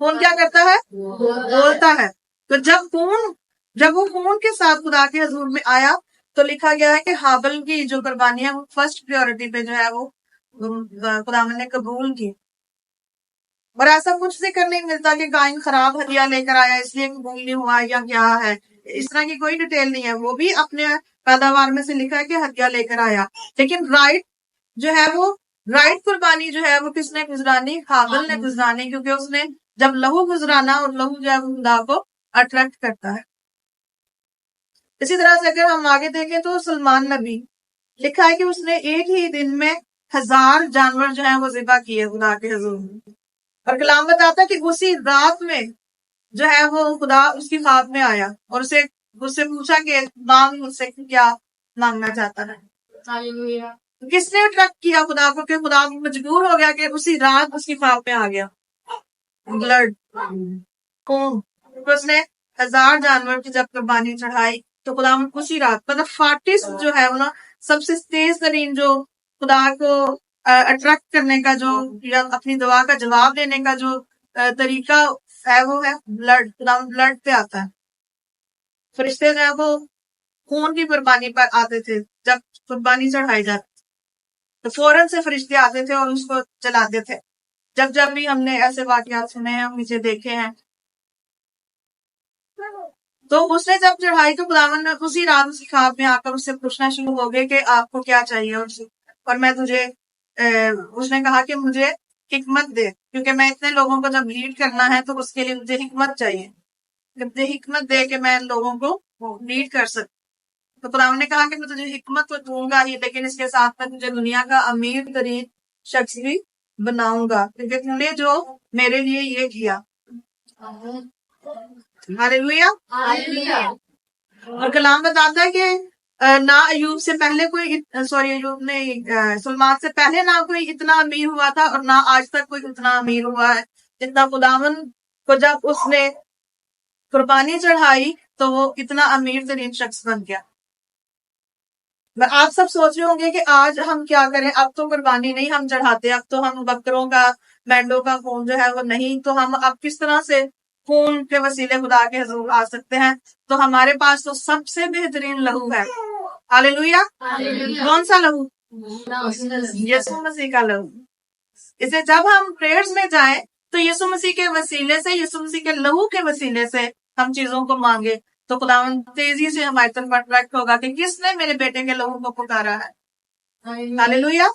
خون کیا کرتا ہے؟ بولتا ہے. تو جب وہ خون کے ساتھ خدا کے حضور میں آیا تو لکھا گیا ہے کہ ہابل کی جو قربانی ہے وہ فرسٹ پریورٹی پہ جو ہے وہ خداوند نے قبول کی. اور ایسا کچھ ذکر نہیں ملتا کہ قائن خراب ہدیہ لے کر آیا اس لیے قبول نہیں ہوا یا کیا ہے. اس طرح کی کوئی ڈیٹیل نہیں ہے. وہ بھی اپنے پیداوار میں سے لکھا ہے کہ ہدیہ لے کر آیا. لیکن رائٹ قربانی جو ہے وہ کس نے گزرانی؟ ہابل نے گزرانی، کیونکہ اس نے جب لہو گزرانا، اور لہو جو ہے وہ خدا کو اٹریکٹ کرتا ہے. اسی طرح سے اگر ہم آگے دیکھیں تو سلمان نبی لکھا ہے کہ اس نے ایک ہی دن میں 1000 جانور جو ہیں وہ ذبح کیے خدا کے حضور میں. اور کلام بتاتا ہے کہ اسی رات میں جو ہے وہ خدا اس کی خواب میں آیا اور اسے پوچھا کہ مانگ مجھ سے کیا مانگنا چاہتا ہے. کس نے اٹریکٹ کیا خدا کو کہ خدا مجبور ہو گیا کہ اسی رات اس کی خواب میں آ گیا؟ بلڈ، خون. اس نے 1000 جانور کی جب قربانی چڑھائی تو خدا اسی رات، مطلب 40 جو ہے وہ نا سب سے تیز ترین جو خدا کو اٹریکٹ کرنے کا جو یا اپنی دعا کا جواب دینے کا جو طریقہ ہے وہ ہے بلڈ. خدا بلڈ پہ آتا ہے. فرشتے جو ہے وہ خون کی قربانی پر آتے تھے جب قربانی چڑھائی جاتی تو فوراً سے فرشتے آتے تھے اور اس کو چلاتے تھے. جب بھی ہم نے ایسے واقعات سنے ہیں، ہم اسے دیکھے ہیں. تو اس نے جب چڑھائی تو خداوند نے اسی رات اس کی خواب میں آ کر اس سے پوچھنا شروع ہو گئے کہ آپ کو کیا چاہیے. اور میں تجھے اس نے کہا کہ مجھے حکمت دے، کیونکہ میں اتنے لوگوں کو جب لیڈ کرنا ہے تو اس کے لیے مجھے حکمت چاہیے. مجھے حکمت دے کہ میں لوگوں کو لیڈ کر سکوں. تو خداوند نے کہا کہ میں تجھے حکمت تو دوں گا ہی، لیکن اس کے ساتھ میں تجھے دنیا کا امیر ترین شخص بھی بناؤں گا، کیونکہ تم نے جو میرے لیے یہ کیا. ہاللویا. اور کلام بتاتا ہے کہ نہ ایوب سے پہلے سلمان سے پہلے نہ کوئی اتنا امیر ہوا تھا اور نہ آج تک کوئی اتنا امیر ہوا ہے جتنا خداوند کو جب اس نے قربانی چڑھائی تو وہ اتنا امیر ترین شخص بن گیا. آپ سب سوچ رہے ہوں گے کہ آج ہم کیا کریں، اب تو قربانی نہیں ہم چڑھاتے، اب تو ہم بکروں کا مینڈوں کا خون جو ہے وہ نہیں، تو ہم اب کس طرح سے خون کے وسیلے خدا کے حضور آ سکتے ہیں؟ تو ہمارے پاس تو سب سے بہترین لہو ہے. ہاللویا. کون سا لہو؟ یسوع مسیح کا لہو. اسے جب ہم پریئرز میں جائیں تو یسوع مسیح کے وسیلے سے، یسوع مسیح کے لہو کے وسیلے سے ہم چیزوں کو مانگے تو خداوند تیزی سے ہماری طرف اٹریکٹ ہوگا کہ کس نے میرے بیٹے کے لہو کو پکارا ہے. ہاللویا.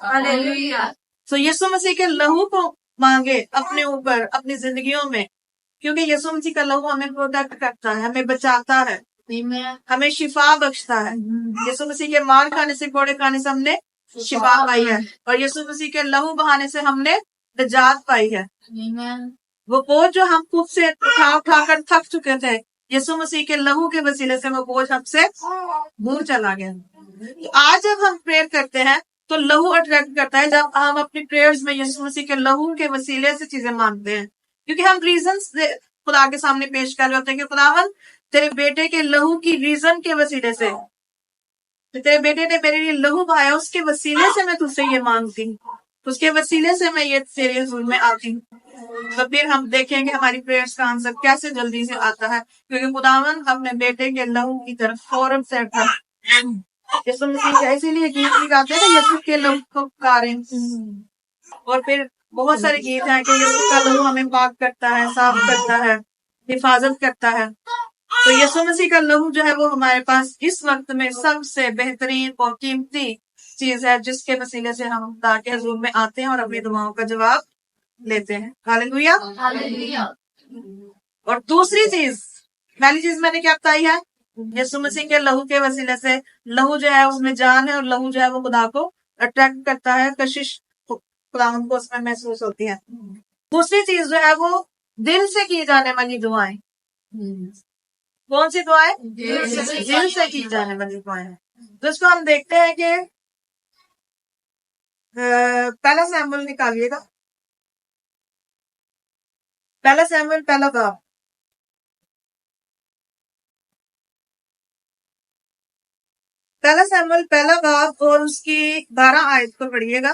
تو یسوع مسیح کے لہو کو مانگے اپنے اوپر، اپنی زندگیوں میں، کیونکہ یسوع مسیح کا لہو ہمیں پروٹیکٹ کرتا ہے، ہمیں بچاتا ہے، ہمیں شفا بخشتا ہے. یسوع مسیح کے مار کھانے سے، کوڑے کھانے سے ہم نے شفا پائی ہے، اور یسوع مسیح کے لہو بہانے سے ہم نے نجات پائی ہے. وہ بوجھ جو ہم خود سے اٹھا کر تھک چکے تھے، یسوع مسیح کے لہو کے وسیلے سے وہ بوجھ ہم سے دور چلا گیا. آج جب ہم پریئر کرتے ہیں تو لہو اٹریکٹ کرتا ہے. جب ہم اپنی پریئرز میں یسوع مسیح کے لہو کے وسیلے سے چیزیں مانگتے ہیں، کیونکہ ہم ریزنز خدا کے سامنے پیش کر رہے ہوتے ہیں کہ خداوند تیرے بیٹے کے لہو کی ریزن کے وسیلے سے، تیرے بیٹے نے میرے لیے لہو بہایا، اس کے وسیلے سے میں تجھ سے یہ مانگتی ہوں، اس کے وسیلے سے میں یہ تیرے حضور میں آتی ہوں. تو پھر ہم دیکھیں گے ہماری پریئرز کا آنسر کیسے جلدی سے آتا ہے، کیونکہ خداوند اپنے بیٹے کے لہو کی طرف فوراً سے یسوع مسیح کا اسی لیے گیت بھی گاتے ہیں نا، یسوع کے لہو کو پکاریں. اور پھر بہت سارے گیت ہیں کہ یسوع کا لہو ہمیں پاک کرتا ہے، صاف کرتا ہے، حفاظت کرتا ہے. تو یسوع مسیح کا لہو جو ہے وہ ہمارے پاس اس وقت میں سب سے بہترین اور قیمتی چیز ہے، جس کے وسیلے سے ہم خدا کے حضور میں آتے ہیں اور اپنی دعاؤں کا جواب لیتے ہیں. ہاللویا. اور دوسری چیز، پہلی چیز میں نے کیا بتائی ہے؟ یسوع مسیح کے لہو کے وسیلے سے، لہو جو ہے اس میں جان ہے، اور لہو جو ہے وہ خدا کو اٹریکٹ کرتا ہے، کشش خداوند کو اس میں محسوس ہوتی ہے. دوسری چیز جو ہے وہ دل سے کی جانے والی دعائیں. کون سی دعائیں؟ دل سے کی جانے والی دعائیں. تو اس کو ہم دیکھتے ہیں کہ پہلا سیموئیل نکالیے گا، پہلا سیموئیل پہلا باب، پہلا سیموئیل پہلا باب اور اس کی 12 آیت کو پڑھیے گا.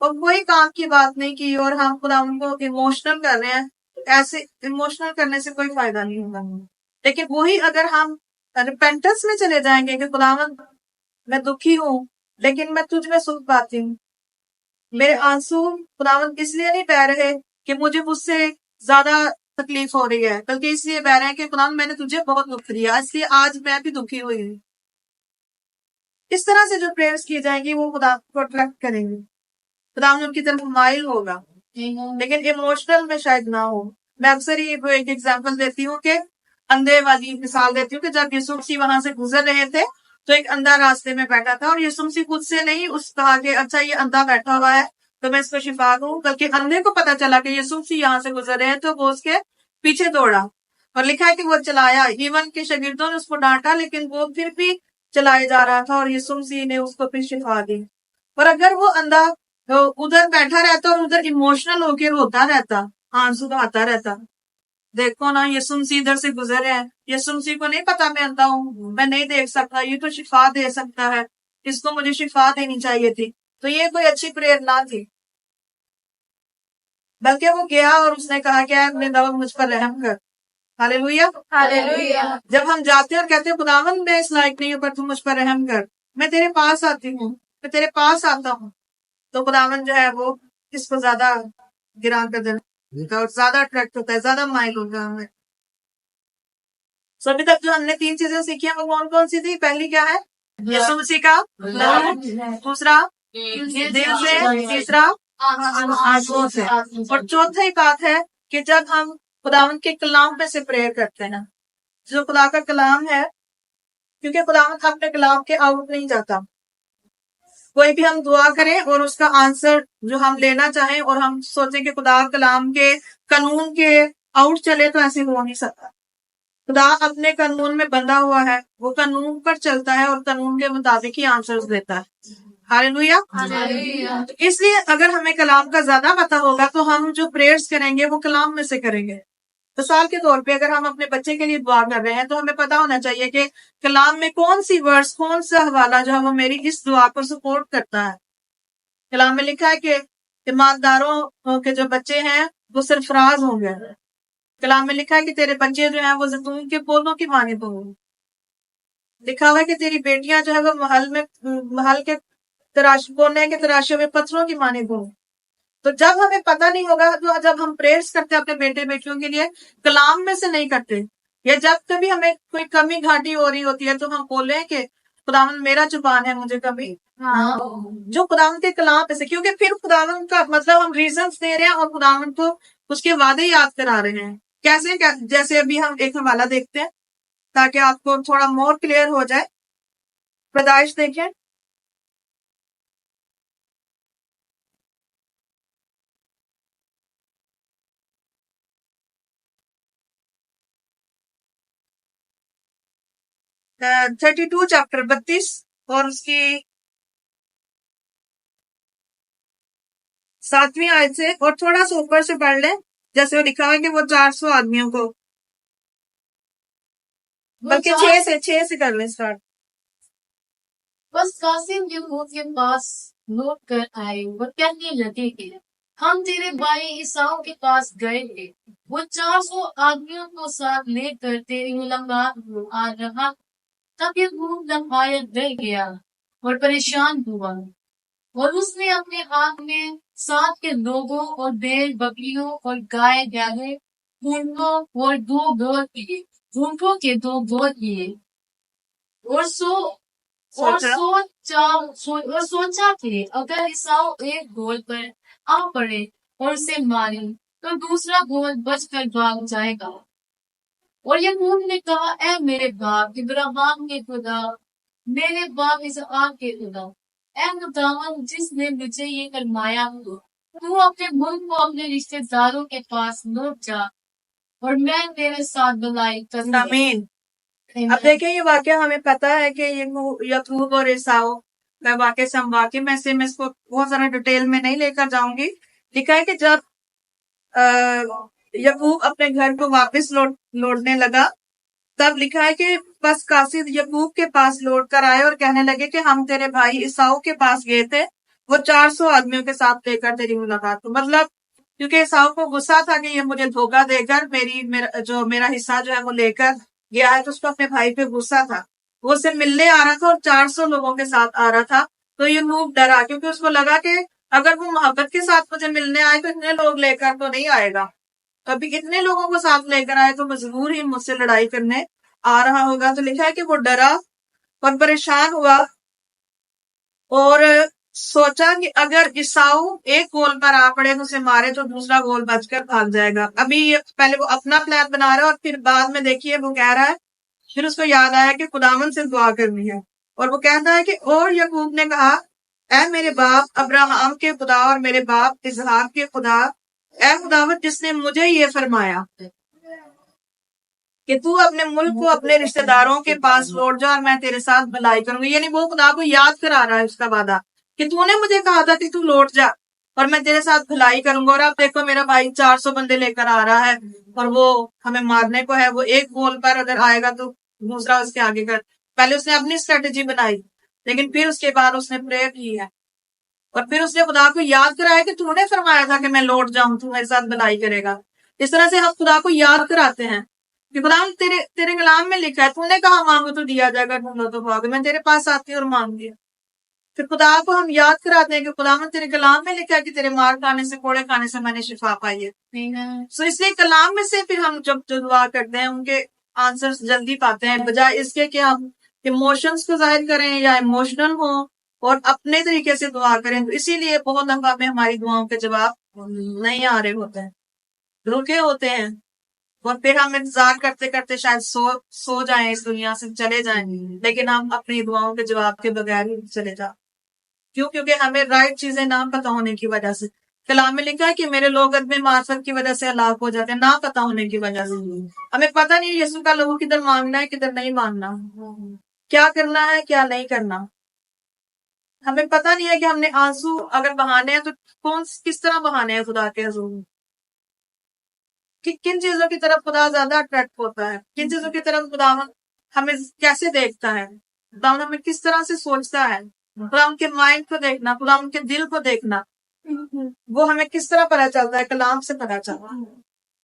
اور کوئی کام کی بات نہیں کی اور ہم خداوند کو ایموشنل کر رہے ہیں. ایسے ایموشنل کرنے سے کوئی فائدہ نہیں ہوگا. لیکن وہی اگر ہم ریپینٹنس میں چلے جائیں گے کہ خداوند میں دکھی ہوں لیکن میں تجھ میں سکھ پاتی ہوں، میرے آنسو خداوند اس لیے نہیں بہ رہے کہ مجھ سے زیادہ تکلیف ہو رہی ہے، بلکہ اس لیے بہ رہے ہیں کہ خداوند میں نے تجھے بہت دکھ دیا، اس لیے آج میں بھی دکھی ہوئی ہوں. اس طرح سے جو پریئرز کی جائیں گی وہ خدا کو اٹریکٹ کریں گی، خداوند ان کی طرف مائل ہوگا، لیکن ایموشنل میں شاید نہ ہو. میں اکثر ہی ایک ایگزامپل دیتی ہوں کہ اندھے والی مثال دیتی ہوں کہ جب یسوع مسیح وہاں سے گزر رہے تھے تو ایک اندھا راستے میں بیٹھا تھا، اور یسوع مسیح خود سے نہیں اس کہا کہ اچھا یہ اندھا بیٹھا ہوا ہے تو میں اس کو شفا دوں، بلکہ اندھے کو پتا چلا کہ یسوع مسیح یہاں سے گزر رہے ہیں تو وہ اس کے پیچھے دوڑا، اور لکھا ہے کہ وہ چلایا. ایون کے شاگردوں نے اس کو ڈانٹا لیکن وہ پھر بھی چلائے جا رہا تھا، اور یسوع مسیح نے اس کو پھر شفا دی. اور اگر وہ اندھا ادھر بیٹھا رہتا اور ادھر ایموشنل ہو کے روتا رہتا، آنسو بہاتا رہتا، دیکھو نا یسوع مسیح ادھر سے گزرے ہیں، یسوع مسیح کو نہیں پتا میں اندھا ہوں، میں نہیں دیکھ سکتا، یہ تو شفا دے سکتا ہے، اس کو مجھے شفا دینی چاہیے تھی، تو یہ کوئی اچھی پریئر نہ تھی. بلکہ وہ گیا اور اس نے کہا کہ اے اپنے دور مجھ پر رحم کر. ہاللیلویا. ہاللیلویا. جب ہم جاتے ہیں اور کہتے ہیں خداوند میں اس لائق نہیں ہوں پر تو مجھ پر رحم کر، میں تیرے پاس آتی ہوں، میں تیرے پاس آتا ہوں، تو خداوند جو ہے وہ اس کو زیادہ گران کر دیتا اور زیادہ اٹریکٹ ہوتا ہے، زیادہ مائل ہوگا ہمیں. ابھی تک جو ہم نے 3 چیزیں سیکھی ہیں وہ کون کون سی تھی؟ پہلی کیا ہے؟ یسوع مسیح کا لہو، دوسرا دل سے، تیسرا آنسوؤں سے، اور چوتھی بات ہے کہ جب ہم خداوند کے کلام پہ سے پریئر کرتے ہیں، جو خدا کا کلام ہے، کیونکہ خداوند اپنے کلام کے آؤٹ نہیں جاتا. کوئی بھی ہم دعا کریں اور اس کا آنسر جو ہم لینا چاہیں اور ہم سوچیں کہ خدا کلام کے قانون کے آؤٹ چلے تو ایسے ہو نہیں سکتا. خدا اپنے قانون میں بندھا ہوا ہے، وہ قانون پر چلتا ہے اور قانون کے مطابق ہی آنسرز دیتا ہے. ہاللیلویا. اس لیے اگر ہمیں کلام کا زیادہ پتا ہوگا تو ہم جو پریئرز کریں گے وہ کلام میں سے کریں گے. مثال کے طور پہ اگر ہم اپنے بچے کے لیے دعا کر رہے ہیں تو ہمیں پتا ہونا چاہیے کہ کلام میں کون سی ورڈز، کون سا حوالہ جو ہے وہ میری اس دعا کو سپورٹ کرتا ہے. کلام میں لکھا ہے کہ ایمانداروں کے جو بچے ہیں وہ سرفراز ہوں گے. کلام میں لکھا ہے کہ تیرے بچے جو ہیں وہ زیتون کے پودوں کی مانند ہوں گے. لکھا ہوا ہے کہ تیری بیٹیاں جو ہے وہ محل کے کونے کے تراشے ہوئے پتھروں کی مانند ہوں. تو جب ہمیں پتہ نہیں ہوگا، تو جب ہم پریئرز کرتے ہیں اپنے بیٹے بیٹیوں کے لیے کلام میں سے نہیں کرتے، یا جب کبھی ہمیں کوئی کمی گھاٹی ہو رہی ہوتی ہے تو ہم بولیں کہ خداوند میرا زبان ہے مجھے کمی، جو خداوند کے کلام میں سے، کیونکہ پھر خداوند کا مطلب ہم ریزنز دے رہے ہیں اور خداوند کو اس کے وعدے یاد کرا رہے ہیں. کیسے؟ جیسے ابھی ہم ایک حوالہ دیکھتے ہیں تاکہ آپ کو تھوڑا مور کلیئر ہو جائے. پیدائش دیکھیں 32 چیپٹر 32 اور اس کی 7ویں آیت سے، اور تھوڑا سا اوپر سے پڑھ لیں جیسے وہ لکھا ہے کہ وہ 400 آدمیوں کو، بلکہ 6 سے کر لیں اسٹارٹ. بس قاسم یہود کے پاس لوٹ کر آئے، وہ کہنے لگے کہ ہم تیرے بھائی عیساؤ کے پاس گئے تھے، وہ 400 آدمیوں کو ساتھ لے کر تیری ملاقات کو آ رہا. تب یہود نہایت ڈر گیا اور پریشان ہوا، اور اس نے اپنے ہاتھ میں ساتھ کے لوگوں اور بیل بکریوں اور گائے گدھے اونٹوں اور 2 گول کیے، اونٹوں کے 2 گول کیے، اور سوچا کہ اگر عیساؤ ایک گول پر آ پڑے اور اسے مارے تو دوسرا گول بچ کر بھاگ جائے گا. اور یعقوب نے کہا اے میرے باپ ابراہیم کے خدا، میرے باپ اسحاق کے خدا، اے خداوند جس نے مجھے یہ فرمایا ہو، تو اپنے ملک کو اپنے رشتے داروں کے پاس لوٹ جا اور میں تیرے ساتھ بھلائی کروں. آمین. اب دیکھیں یہ واقعہ ہمیں پتا ہے کہ یعقوب اور عیساؤ کا واقعہ سے ہم واقع میں سے میں اس کو بہت زیادہ ڈیٹیل میں نہیں لے کر جاؤں گی. لکھا ہے کہ جب یعقوب اپنے گھر کو واپس لوٹنے لگا تب لکھا ہے کہ بس قاصد یعقوب کے پاس لوٹ کر آئے اور کہنے لگے کہ ہم تیرے بھائی عیساؤ کے پاس گئے تھے وہ 400 آدمیوں کے ساتھ لے کر تیری ملاقات کو، مطلب کیونکہ عیساؤ کو غصہ تھا کہ یہ مجھے دھوکہ دے کر میرا حصہ جو ہے وہ لے کر گیا ہے، تو اس کو اپنے بھائی پہ غصہ تھا، وہ اسے ملنے آ رہا تھا اور 400 لوگوں کے ساتھ آ رہا تھا. تو یہ نوب ڈرا کیونکہ اس کو لگا کہ اگر وہ محبت کے ساتھ مجھے ملنے آئے تو اتنے لوگ لے کر تو نہیں آئے گا، ابھی اتنے لوگوں کو ساتھ لے کر آئے تو مجبور ہی مجھ سے لڑائی کرنے آ رہا ہوگا. تو لکھا ہے کہ وہ ڈرا اور پریشان ہوا اور سوچا کہ اگر عیساؤ ایک گول پر آ پڑے تو اسے مارے تو دوسرا گول بچ کر بھاگ جائے گا. ابھی پہلے وہ اپنا پلان بنا رہا ہے اور پھر بعد میں دیکھیے وہ کہہ رہا ہے، پھر اس کو یاد آیا کہ خداوند سے دعا کرنی ہے اور وہ کہتا ہے کہ اور یعقوب نے کہا، اے میرے باپ ابراہم کے خدا اور میرے باپ اسحاق کے خدا، اے خداوند جس نے مجھے یہ فرمایا کہ تو اپنے ملک کو اپنے رشتہ داروں کے پاس لوٹ جا اور میں تیرے ساتھ بھلائی کروں گی. یعنی وہ خدا کو یاد کرا رہا ہے اس کا وعدہ کہ تو نے مجھے کہا تھا کہ تو لوٹ جا اور میں تیرے ساتھ بھلائی کروں گا. اور اب دیکھو میرا بھائی 400 بندے لے کر آ رہا ہے اور وہ ہمیں مارنے کو ہے. وہ ایک گول پر اگر آئے گا تو دوسرا اس کے آگے کر. پہلے اس نے اپنی اسٹریٹجی بنائی لیکن پھر اس کے بعد اس نے پریئر کی ہے اور پھر اس نے خدا کو یاد کرایا کہ تو نے فرمایا تھا کہ میں لوٹ جاؤں، تو میرے ساتھ بھلائی کرے گا. اس طرح سے ہم خدا کو یاد کراتے ہیں کہ خدا تیرے کلام میں لکھا ہے، تو نے کہا مانگو تو دیا جائے گا، ڈھونڈو تو پاؤ گے، میں تیرے پاس آتی ہوں اور مانگ لیا. پھر خدا کو ہم یاد کراتے ہیں کہ خدا میں تیرے کلام میں لکھا ہے کہ تیرے مار کھانے سے، کوڑے کھانے سے میں نے شفا پائی ہے. سو اس لیے کلام میں سے پھر ہم جب دعا کرتے ہیں ان کے آنسرز جلدی پاتے ہیں، بجائے اس کے کہ ہم ایموشنز کو ظاہر کریں یا ایموشنل ہوں اور اپنے طریقے سے دعا کریں. تو اسی لیے بہت دفعہ میں ہماری دعاؤں کے جواب نہیں آ رہے ہوتے ہیں، رکے ہوتے ہیں اور پھر ہم انتظار کرتے کرتے شاید سو جائیں، اس دنیا سے چلے جائیں، لیکن ہم اپنی دعاؤں کے جواب کے بغیر ہی چلے جائیں. کیوں؟ کیونکہ ہمیں رائٹ چیزیں نہ پتہ ہونے کی وجہ سے. کلام میں لکھا ہے کہ میرے لوگ عدم معرفت کی وجہ سے ہلاک ہو جاتے ہیں، نہ پتہ ہونے کی وجہ سے. ہمیں پتہ نہیں یسوع کا لوگوں کدھر مانگنا ہے کدھر نہیں مانگنا، کیا کرنا ہے کیا نہیں کرنا. ہمیں پتہ نہیں ہے کہ ہم نے آنسو اگر بہانے ہیں تو کس طرح بہانے ہیں خدا کے حضور میں، کہ کن چیزوں کی طرف خدا زیادہ اٹریکٹ ہوتا ہے، کن چیزوں کی طرف خدا ہمیں کیسے دیکھتا ہے، خدا ہمیں کس طرح سے سوچتا ہے. خدا ان کے مائنڈ کو دیکھنا، خدا ان کے دل کو دیکھنا، وہ ہمیں کس طرح پتہ چلتا ہے، کلام سے پتہ چلتا ہے.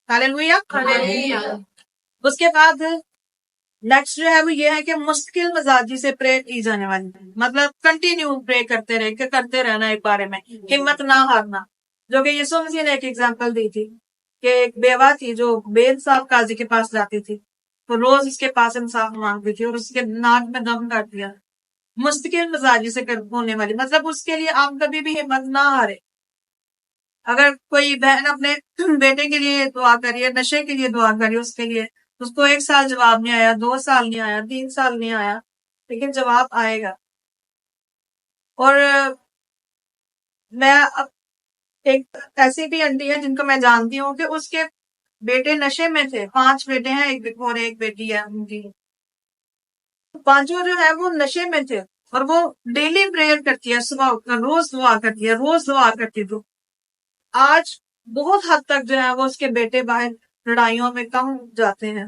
ہاللیلویہ. اس کے بعد نیکسٹ جو ہے وہ یہ ہے کہ مستقل مزاجی سے پرے کی جانے والی، مطلب کنٹینیو پرے کرتے رہنا ایک بارے میں، ہمت نہ ہارنا. جو کہ یسوع مسیح نے ایک ایگزامپل دی تھی کہ ایک بیوہ تھی جو بے انصاف قاضی کے پاس جاتی تھی تو روز اس کے پاس انصاف مانگتی تھی اور اس کے ناک میں دم کر دیا. مستقل مزاجی سے ہونے والی، مطلب اس کے لیے آپ کبھی بھی ہمت نہ ہارے. اگر کوئی بہن اپنے بیٹے کے لیے دعا کریے، نشے کے لیے دعا کریے، اس کے لیے اس کو 1 سال جواب نہیں آیا، 2 سال نہیں آیا، 3 سال نہیں آیا، لیکن جواب آئے گا. اور میں ایک ایسی بھی انٹی ہے جن کو میں جانتی ہوں کہ اس کے بیٹے نشے میں تھے، 5 بیٹے ہیں اور ایک بیٹی ہے ان کی. 5 جو ہے وہ نشے میں تھے اور وہ ڈیلی پریئر کرتی ہے، صبح اٹھ کر روز دعا کرتی ہے، روز دعا کرتی. تو آج بہت حد تک جو ہے وہ اس کے بیٹے باہر لڑائیوں میں کم جاتے ہیں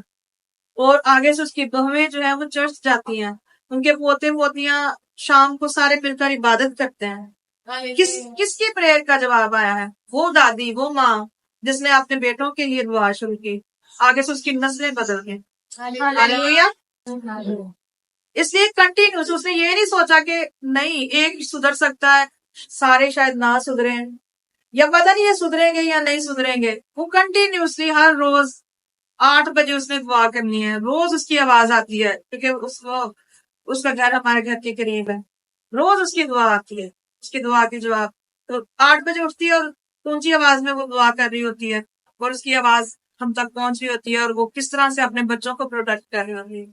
اور آگے سے اس کی بہویں جو ہے وہ چرچ جاتی ہیں، ان کے پوتے پوتیاں شام کو سارے مل کر عبادت کرتے ہیں. کس کی پریئر کا جواب آیا ہے؟ وہ دادی، وہ ماں جس نے اپنے بیٹوں کے لیے دعا شروع کی، آگے سے اس کی نسلیں بدل گئی. ہاللیلویہ. اس لیے کنٹینیوس، اس نے یہ نہیں سوچا کہ نہیں ایک سدھر سکتا ہے سارے شاید نہ سدھریں یا پتہ نہیں یہ سدھریں گے یا نہیں سدھریں گے. وہ کنٹینیوسلی ہر روز 8 بجے اس نے دعا کرنی ہے. روز اس کی آواز آتی ہے کیونکہ اس کا گھر ہمارے گھر کے قریب ہے. روز اس کی دعا آتی ہے، اس کی دعا کی جواب. تو 8 بجے اٹھتی ہے اور اونچی آواز میں وہ دعا کر رہی ہوتی ہے اور اس کی آواز ہم تک پہنچ رہی ہوتی ہے اور وہ کس طرح سے اپنے بچوں کو پروٹیکٹ کر رہی ہوتی ہے.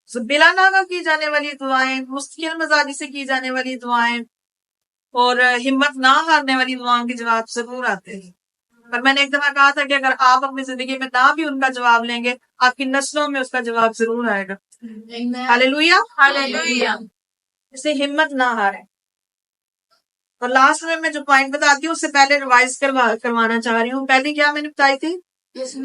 بلا ناغہ کی جانے والی دعائیں، مستقل مزاجی سے کی جانے والی دعائیں اور ہمت نہ ہارنے والی دعاؤں کے جواب ضرور آتے ہیں. پر میں نے ایک دفعہ کہا تھا کہ اگر آپ اپنی زندگی میں نہ بھی ان کا جواب لیں گے، آپ کی نسلوں میں اس کا جواب ضرور آئے گا. ہاللیلویہ. اسے ہمت نہ ہارے. اور لاسٹ میں جو پوائنٹ بتاتی ہوں اس سے پہلے ریوائز کروانا چاہ رہی ہوں. پہلی کیا میں نے بتائی تھی؟ یسوع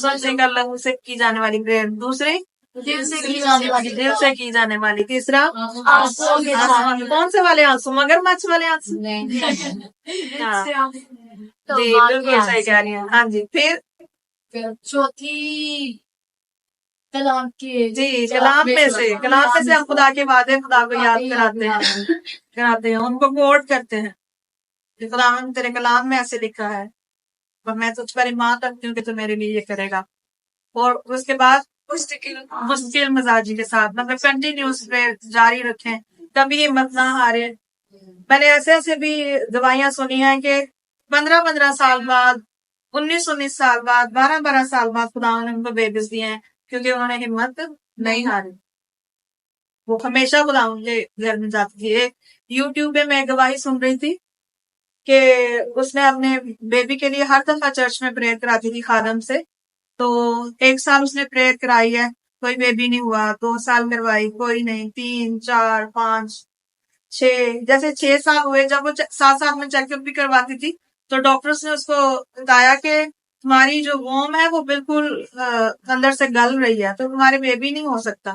مسیح کا لہو سے کی جانے والی پریئر. دوسری دل سے کی جانے والی دل سے کی جانے والی. تیسرا آنسوؤں کے ساتھ. کون سے والے آنسو؟ مگرمچھ والے آنسو. ہاں جی بالکل صحیح کہہ رہی ہیں. ہاں جی پھر چوتھی کلام کے جی کلام میں سے ہم خدا کے وعدے خدا کو یاد کراتے ہیں ان کو کوٹ کرتے ہیں کہ خدا تیرے کلام میں ایسے لکھا ہے اور میں تجھ پر ایمان رکھتی ہوں کہ تو میرے لیے یہ کرے گا. اور اس کے بعد مستقل مزاجی کے ساتھ مطلب کنٹینیوس پہ جاری رکھیں, کبھی ہمت نہ ہارے. میں نے ایسے بھی دوائیاں سنی ہیں کہ 15 سال بعد 19 سال بعد 12 سال بعد خدا نے ان کو بیبیز دیے ہیں کیونکہ انہوں نے ہمت نہیں ہاری. وہ ہمیشہ خدا کے گھر میں جاتی تھی. ایک یوٹیوب پہ میں گواہی سن رہی تھی کہ اس نے اپنے بیبی کے لیے ہر دفعہ چرچ میں پریئر کراتی تھی خادم سے. تو 1 سال اس نے پریئر کرائی ہے, کوئی بیبی نہیں ہوا. 2 سال کروائی, کوئی نہیں. 3 4 5 6 جیسے 6 سال ہوئے, جب وہ 7 سال میں چیک اپ بھی کرواتی تھی تو ڈاکٹرز نے اس کو بتایا کہ تمہاری جو ووم ہے وہ بالکل اندر سے گل رہی ہے تو تمہارے بیبی نہیں ہو سکتا.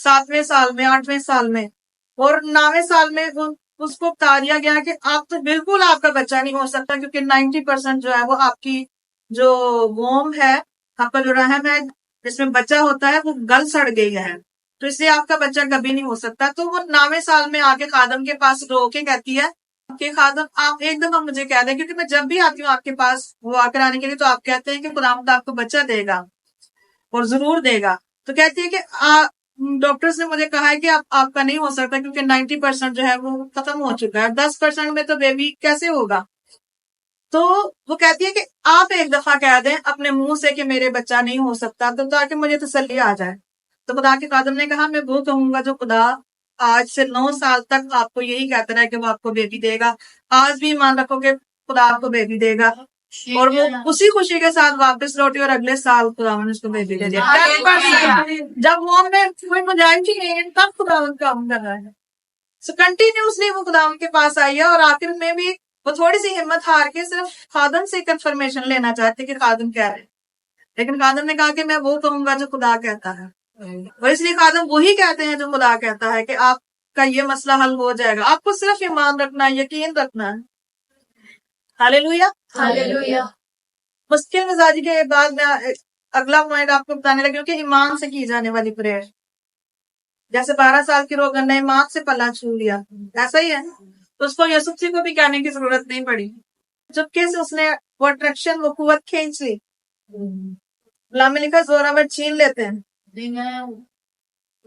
7ویں سال میں 8ویں سال میں اور 9ویں سال میں اس کو بتا دیا گیا کہ آپ تو بالکل آپ کا بچہ نہیں ہو سکتا کیونکہ 90% جو ہے وہ آپ کی جو ووم ہے, آپ کا جو رحم ہے جس میں بچہ ہوتا ہے وہ گل سڑ گئی ہے, تو اس لیے آپ کا بچہ کبھی نہیں ہو سکتا. تو وہ 9ویں سال میں آ کے خادم کے پاس رو کے کہتی ہے کہ خادم آپ ایک دفعہ مجھے کہہ دیں, کیونکہ میں جب بھی آتی ہوں آپ کے پاس دعا کرانے کے لیے تو آپ کہتے ہیں کہ خداوند آپ کو بچہ دے گا اور ضرور دے گا. تو کہتی ہے کہ ڈاکٹرز نے مجھے کہا ہے کہ آپ کا نہیں ہو سکتا کیونکہ 90% جو ہے وہ ختم ہو چکا ہے, 10% میں تو بیبی کیسے ہوگا. تو وہ کہتی ہے کہ آپ ایک دفعہ کہہ دیں اپنے منہ سے کہ میرے بچہ نہیں ہو سکتا تو تاکہ مجھے تسلی آ جائے. تو خدا کے خادم نے کہا میں وہ کہوں گا جو خدا آج سے 9 سال تک آپ کو یہی کہتا رہا ہے کہ وہ آپ کو بیبی دے گا. آج بھی مان رکھو کہ خدا آپ کو بیبی دے گا, اور وہ اسی خوشی کے ساتھ واپس لوٹی اور اگلے سال خدا نے اس کو بیبی دے دیا. جب وہ میں کوئی مجائب ہی نہیں ہے تب خدا کام کر رہا ہے. سو کنٹینیوسلی وہ خدا کے پاس آئی ہے, اور آخر میں بھی وہ تھوڑی سی ہمت ہار کے صرف خادم سے کنفرمیشن لینا چاہتے کہ خادم کیا ہے, لیکن خادم نے کہا کہ میں وہ کہوں گا جو خدا کہتا ہے. اور اس لیے خادم وہی کہتے ہیں جو خدا کہتا ہے کہ آپ کا یہ مسئلہ حل ہو جائے گا. آپ کو صرف ایمان رکھنا ہے, یقین رکھنا ہے. ہاللیلویا. ہاللیلویا. مشکل مزاجی کے بعد میں اگلا پوائنٹ آپ کو بتانے لگی ہوں کہ ایمان سے کی جانے والی پریئر. جیسے 12 سال کی روغن نے ایمان سے پلہ چھو لیا, ایسا ہی ہے. تو اس کو یسوع کو بھی کہنے کی ضرورت نہیں پڑی, چپکے سے اس نے وہ اٹریکشن وہ قوت کھینچ لی. غلام میں لکھا زوراور چھین لیتے ہیں.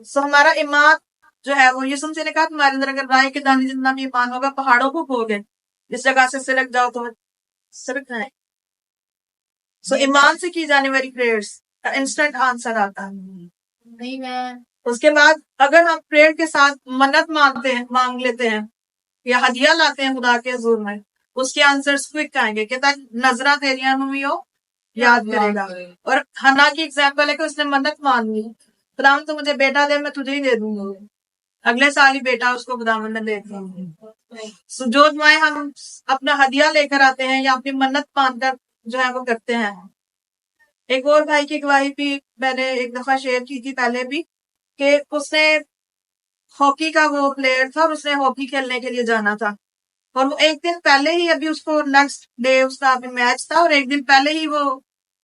سو ہمارا ایمان جو ہے وہ یسوع سے نے کہا تمہارے اندر اگر رائے کے دانے جتنا بھی ایمان ہوگا پہاڑوں کو کھو گے, جس جگہ سے سلک جاؤ تو سلک جائے. سو ایمان سے کی جانے والی پریئرز کا انسٹنٹ آنسر آتا ہے. اس کے بعد اگر ہم پریئر کے ساتھ منت مانگ لیتے ہیں یا ہدیہ لاتے ہیں خدا کے حضور میں, اس کے آنسرز کوئک آئیں گے کہ نظرہ تیریاں ہوئی ہو یاد کرے گا. اور حنا کی ایگزامپل ہے کہ اس نے منت مان لی, خداوند تو مجھے بیٹا دے, میں تجھے ہی دے دوں گا. اگلے سال ہی بیٹا اس کو خداوند نے دے دیا. جو دعائیں ہم اپنا ہدیہ لے کر آتے ہیں یا اپنی منت مان کر جو ہے وہ کرتے ہیں. ایک اور بھائی کی گواہی بھی میں نے ایک دفعہ شیئر کی تھی پہلے بھی, کہ اس نے ہاکی کا وہ پلیئر تھا اور اس نے ہاکی کھیلنے کے لیے جانا تھا, اور وہ ایک دن پہلے ہی ابھی اس کو نیکسٹ ڈے اس کا ابھی میچ تھا, اور ایک دن پہلے ہی وہ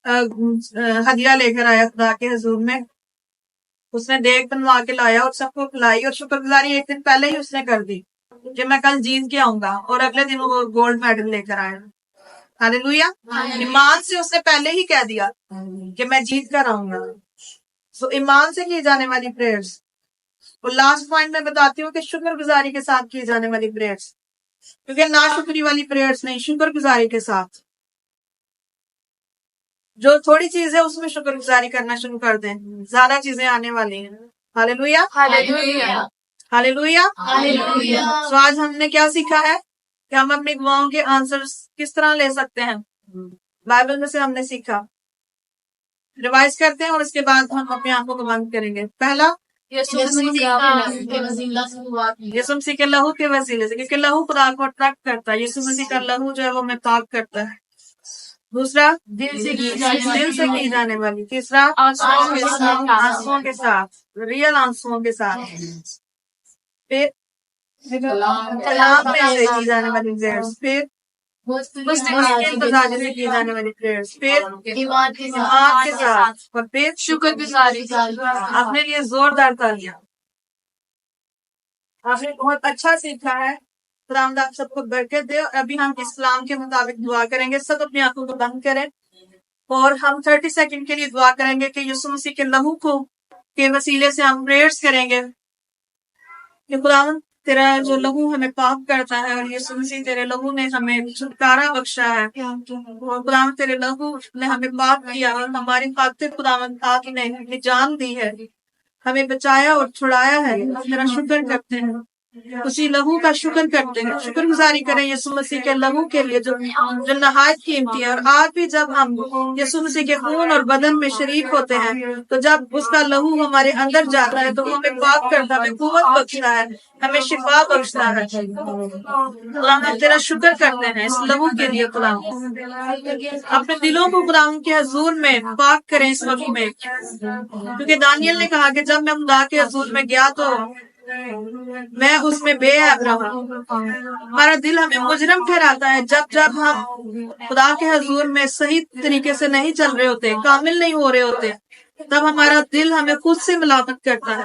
ہدیہ لے کر آیا خدا کے حضور میں. اس نے دیگ بنوا کے لایا اور سب کو کھلائی, اور شکر گزاری ایک دن پہلے ہی اس نے کر دی کہ میں کل جیت کے آؤں گا, اور اگلے دن وہ گولڈ میڈل لے کر آیا. ہاللیلویا. ایمان سے اس نے پہلے ہی کہہ دیا کہ میں جیت کر آؤں گا. سو ایمان سے کی جانے والی پریئرز. اور لاسٹ پوائنٹ میں بتاتی ہوں کہ شکر گزاری کے ساتھ کی جانے والی پریئرز, کیونکہ ناشکری والی پریئرز نہیں, شکر گزاری کے ساتھ. جو تھوڑی چیز ہے اس میں شکر گزاری کرنا شروع کر دیں, زیادہ چیزیں آنے والی ہیں. ہاللیلویا. ہاللیلویا. ہاللیلویا. ہاللیلویا. سو آج ہم نے کیا سیکھا ہے کہ ہم اپنی دعاؤں کے آنسرز کس طرح لے سکتے ہیں. بائبل میں سے ہم نے سیکھا, ریوائز کرتے ہیں اور اس کے بعد ہم اپنی آنکھوں کو بند کریں گے. پہلا یسوع مسیح کے لہو کے وسیلے سے, کیونکہ لہو خدا کو اٹریکٹ کرتا ہے. یسوع مسیح کا لہو جو ہے وہ ہمیں پاک کرتا ہے. دوسرا دل سے دل سے کی جانے والی، تیسرا آنسوؤں کے ساتھ، ریئل آنسوؤں کے ساتھ، پھر کلام میں سے کی جانے والی پریئرز، پھر مستقل مزاج سے کی جانے والی پریئرز، پھر ایمان کے آگ کے ساتھ، اور پھر شکر گزاری اپنے لیے زوردار تالیاں۔ آپ نے بہت اچھا سیکھا ہے، خداوند آپ سب کو برکت دے۔ اور ابھی ہم اسلام کے مطابق دعا کریں گے، سب اپنی آنکھوں کو بند کریں اور ہم 30 سیکنڈ کے لیے دعا کریں گے کہ یسوع مسیح کے لہو کو کے وسیلے سے ہم پریئرز کریں گے کہ خداوند تیرا جو لہو ہمیں پاک کرتا ہے، اور یسوع مسیح تیرے لہو نے ہمیں چھٹکارا بخشا ہے، اور خداوند تیرے لہو نے ہمیں پاک کیا، اور ہماری خاطر خداوند آپ نے اپنی جان دی ہے، ہمیں بچایا اور چھڑایا ہے۔ تیرا شکر کرتے ہیں، اسی لہو کا شکر کرتے ہیں، شکر گزاری کریں یسوع مسیح کے لہو کے لیے جو نہایت قیمتی ہے۔ اور آج بھی جب ہم یسوع مسیح کے خون اور بدن میں شریک ہوتے ہیں، تو جب اس کا لہو ہمارے اندر جاتا ہے تو وہ ہمیں پاک کرتا ہے، ہمیں قوت بخشتا ہے، ہمیں شفا بخشتا ہے۔ خداوند تیرا شکر کرتے ہیں اس لہو کے لیے۔ خداوند اپنے دلوں کو خداوند کے حضور میں پاک کریں اس وقت میں، کیونکہ دانیل نے کہا کہ جب میں خدا کے حضور میں گیا تو میں اس میں بے عیب رہا۔ ہمارا دل ہمیں مجرم ٹھہراتا ہے جب ہم خدا کے حضور میں صحیح طریقے سے نہیں چل رہے ہوتے، کامل نہیں ہو رہے ہوتے، تب ہمارا دل ہمیں خود سے ملامت کرتا ہے۔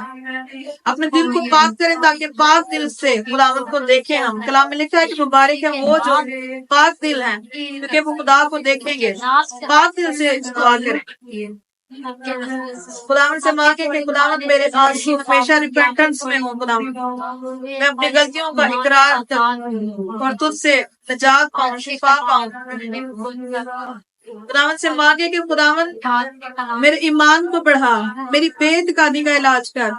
اپنے دل کو پاک کریں تاکہ پاک دل سے خداوند کو دیکھیں ہم۔ کلام میں لکھا ہے کہ مبارک ہے وہ جو پاک دل ہیں، کیونکہ وہ خدا کو دیکھیں گے۔ پاک دل سے دعا کریں، خداوند سے مانگے کہ خداوند میرے آنسو ہمیشہ ریپینٹنس میں ہوں، خداوند میں اپنی غلطیوں کا اقرار کروں اور تجھ سے نجات پاؤں، شفا پاؤں۔ خداوند سے مانگے کہ خداوند میرے ایمان کو بڑھا، میری بے اعتقادی کا علاج کر،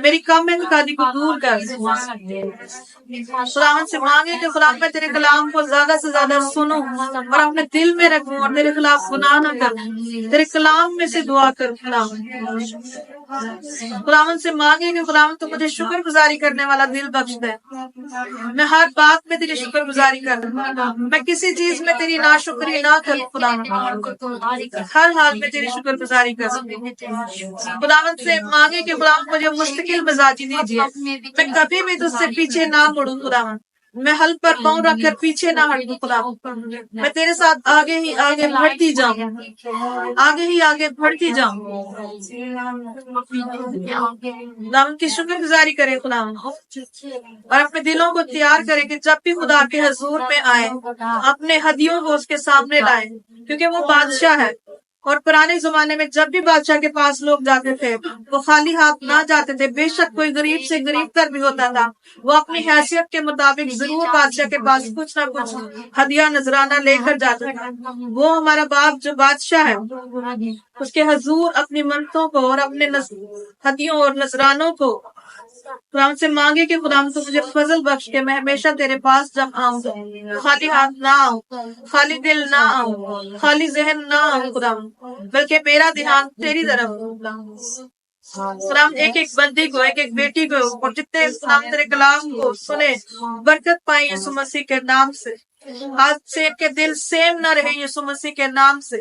میری کم اعتقادی کو دور کر۔ خداوند سے مانگے کہ خداوند میں تیرے کلام کو زیادہ سے زیادہ سنوں اور اپنے دل میں رکھوں اور تیرے خلاف گناہ نہ کروں، تیرے کلام میں سے دعا کر۔ خداوند سے مانگے کہ خداوند تو مجھے شکر گزاری کرنے والا دل بخش دے، میں ہر بات میں تیری شکر گزاری کروں، میں کسی چیز میں تیری ناشکری نہ کروں، خداوند ہر حال میں تیری شکر گزاری کروں۔ خداوند سے مانگے کہ خداوند مجھے مستقل مزاجی دیجیے، میں کبھی بھی تجھ سے پیچھے نہ مڑوں، خداوند میں حل پر پاؤں رکھ کر پیچھے نہ ہٹوں، خداوند میں تیرے ساتھ آگے ہی آگے بڑھتی جاؤں، آگے ہی آگے بڑھتی جاؤں۔ خداوند کی شکر گزاری کرے خداوند، اور اپنے دلوں کو تیار کرے کہ جب بھی خدا کے حضور میں آئے اپنے ہدیوں کو اس کے سامنے لائے، کیونکہ وہ بادشاہ ہے۔ اور پرانے زمانے میں جب بھی بادشاہ کے پاس لوگ جاتے تھے وہ خالی ہاتھ نہ جاتے تھے، بے شک کوئی غریب سے غریب تر بھی ہوتا تھا، وہ اپنی حیثیت کے مطابق ضرور بادشاہ کے پاس کچھ نہ کچھ ہدیہ نذرانہ لے کر جاتا تھا۔ وہ ہمارا باپ جو بادشاہ ہے، اس کے حضور اپنی منتوں کو اور اپنے ہدیوں اور نذرانوں کو خداوند سے مانگے کہ خداوند تو مجھے فضل بخش کے میں ہمیشہ تیرے پاس جب آؤں خالی ہاتھ نہ آؤں، خالی دل نہ آؤں، خالی ذہن نہ آؤں خداوند، بلکہ میرا دھیان تیری طرف ہو۔ خداوند ایک ایک بندی کو، ایک ایک بیٹی کو، اور جتنے خداوند تیرے کلام کو سنے برکت پائیں یسوع مسیح کے نام سے۔ آج سے ایک کے دل سیم نہ رہے یسوع مسیح کے نام سے۔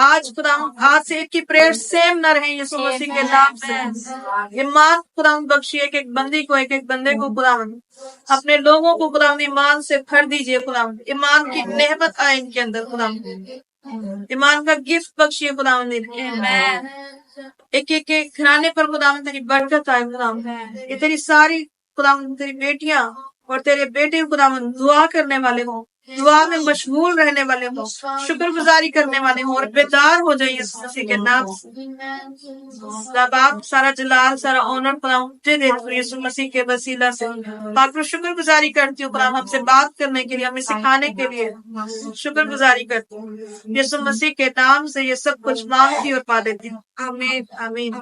آج خداوند آج سے ایک کی پریئر سیم نہ رہے یسوع مسیح کے نام سے۔ ایمان خداوند بخشی ایک ایک بندی کو، ایک ایک بندے کو خداوند، اپنے لوگوں کو خداوند ایمان سے بھر دیجیے خداوند، ایمان کی نعمت آئے ان کے اندر خداوند، ایمان کا گفٹ بخشیے خداوند، ایک ایک کے گھرانے پر خداوند تیری برکت آئے خداوند۔ یہ تیری ساری خداوند تیری بیٹیاں اور تیرے بیٹے خداوند دعا کرنے والے ہوں، دعا میں مشغول رہنے والے ہوں، شکر گزاری کرنے والے ہوں، اور بیدار ہو جائیں یسوع مسیح کے نام سے۔ خدا باپ سارا جلال سارا آنر خداوند تجھے دیتا ہوں یسوع مسیح کے وسیلہ سے۔ باپ کو شکر گزاری کرتی ہوں خداوند، ہم سے بات کرنے کے لیے، ہمیں سکھانے کے لیے شکر گزاری کرتی ہوں یسوع مسیح کے نام سے۔ یہ سب کچھ مانگتی اور پا دیتی ہوں، آمین آمین۔